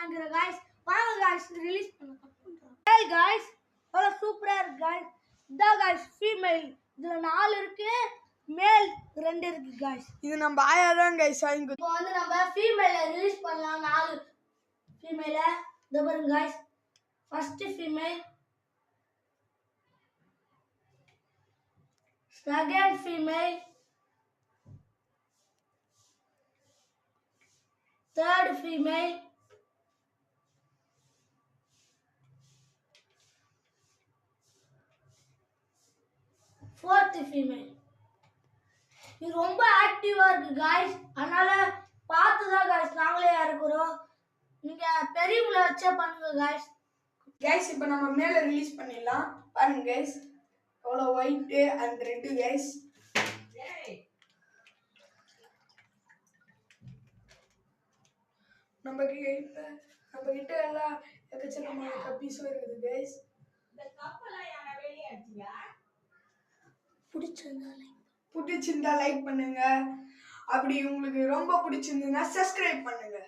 காண்கிற गाइस வாங்க guys release பண்ணலாம். ஹே गाइस அவ்வளோ சூப்பரா இருக்கு गाइस. இதா गाइस ஃபீமேல் இதுல 4 இருக்கு, மேல் 2 இருக்கு गाइस. இது நம்ம ஆயா தான் गाइस வாங்கி. இப்போ வந்து நம்ம ஃபீமேல ரிலீஸ் பண்ணலாம். 4 ஃபீமேல இத பாருங்க guys. First female, second female, third female, fourth female. இது ரொம்ப ஆக்டிவா இருக்கு गाइस. அதனால பார்த்து தான் गाइस நாங்களே இறக்குறோம். நீங்க பெரியவங்கள வச்சே பண்ணுங்க गाइस. गाइस இப்போ நம்ம மேல ரிலீஸ் பண்ணிடலாம். பாருங்க गाइस எவ்வளவு ஒயிட் அண்ட் ரெட் गाइस. நம்ம கிட்ட எல்லாம் எக்கச்சக்கமான கப்பீஸும் இருக்குது गाइस. இந்த கப்பெல்லாம் யாரா வெளிய அடிச்சியா? பிடிச்சிருந்தா லைக் பண்ணுங்க. அப்படி உங்களுக்கு ரொம்ப பிடிச்சிருந்தா சப்ஸ்கிரைப் பண்ணுங்க.